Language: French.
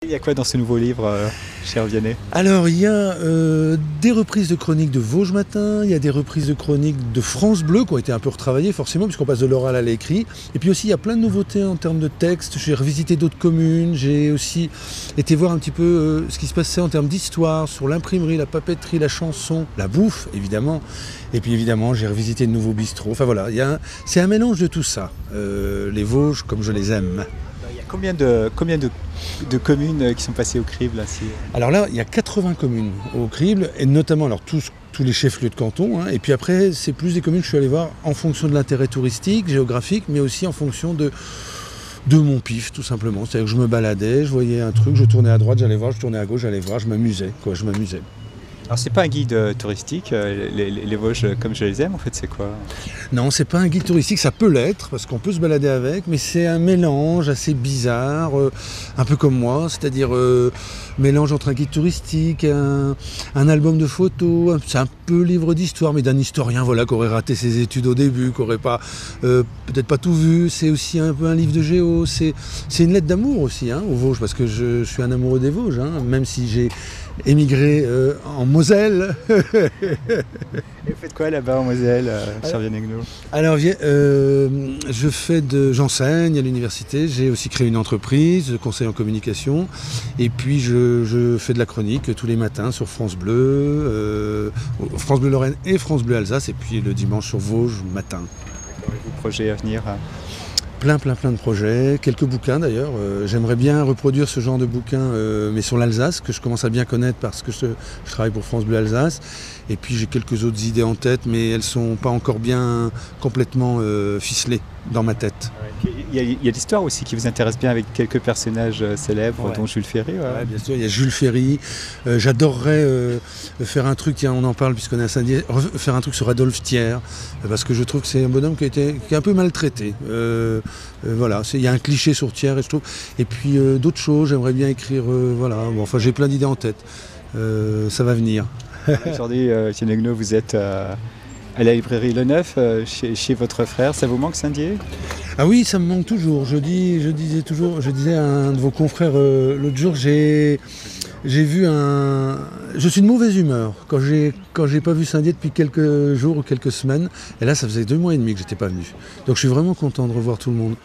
Il y a quoi dans ce nouveau livre, cher Vianney? Alors, il y a des reprises de chroniques de Vosges Matin, il y a des reprises de chroniques de France Bleu qui ont été un peu retravaillées forcément puisqu'on passe de l'oral à l'écrit. Et puis aussi, il y a plein de nouveautés en termes de texte. J'ai revisité d'autres communes, j'ai aussi été voir un petit peu ce qui se passait en termes d'histoire, sur l'imprimerie, la papeterie, la chanson, la bouffe, évidemment. Et puis évidemment, j'ai revisité de nouveaux bistrots. Enfin voilà, c'est un mélange de tout ça. Les Vosges comme je les aime. Il y a combien de communes qui sont passées au crible là, Alors là, il y a 80 communes au crible, et notamment alors, tous les chefs-lieux de canton. Et puis après, c'est plus des communes que je suis allé voir en fonction de l'intérêt touristique, géographique, mais aussi en fonction de mon pif, tout simplement. C'est-à-dire que je me baladais, je voyais un truc, je tournais à droite, j'allais voir, je tournais à gauche, j'allais voir, je m'amusais. Alors c'est pas un guide touristique, les Vosges comme je les aime, en fait c'est quoi? Non, c'est pas un guide touristique, ça peut l'être, parce qu'on peut se balader avec, mais c'est un mélange assez bizarre, un peu comme moi, c'est-à-dire mélange entre un guide touristique, un album de photos, c'est un peu livre d'histoire, mais d'un historien voilà, qui aurait raté ses études au début, qui aurait pas peut-être pas tout vu, c'est aussi un peu un livre de géo, c'est une lettre d'amour aussi aux Vosges, parce que je suis un amoureux des Vosges, même si j'ai émigré en Moselle. Et vous faites quoi là-bas en Moselle, cher Vianney? Alors, j'enseigne à l'université, j'ai aussi créé une entreprise, de conseil en communication, et puis je fais de la chronique tous les matins sur France Bleu Lorraine et France Bleu Alsace, et puis le dimanche sur Vosges Matin. Vos projets à venir? Plein de projets, quelques bouquins d'ailleurs. J'aimerais bien reproduire ce genre de bouquins, mais sur l'Alsace, que je commence à bien connaître parce que je travaille pour France Bleu Alsace. Et puis j'ai quelques autres idées en tête, mais elles ne sont pas encore bien complètement ficelées dans ma tête. Il y a l'histoire aussi qui vous intéresse bien avec quelques personnages célèbres, dont Jules Ferry. Ouais, bien sûr, il y a Jules Ferry. J'adorerais faire un truc, tiens, on en parle puisqu'on est à Saint-Dié, faire un truc sur Adolphe Thiers, parce que je trouve que c'est un bonhomme qui est un peu maltraité. Voilà, il y a un cliché sur Thiers, et je trouve. Et puis d'autres choses, j'aimerais bien écrire, voilà. Bon, enfin, j'ai plein d'idées en tête. Ça va venir. Aujourd'hui, Vianney, vous êtes à la librairie Le Neuf, chez votre frère. Ça vous manque Saint-Dié? Ah oui, ça me manque toujours. Je disais à un de vos confrères l'autre jour, j'ai vu je suis de mauvaise humeur quand j'ai pas vu Saint-Dié depuis quelques jours ou quelques semaines. Et là, ça faisait 2 mois et demi que j'étais pas venu. Donc je suis vraiment content de revoir tout le monde.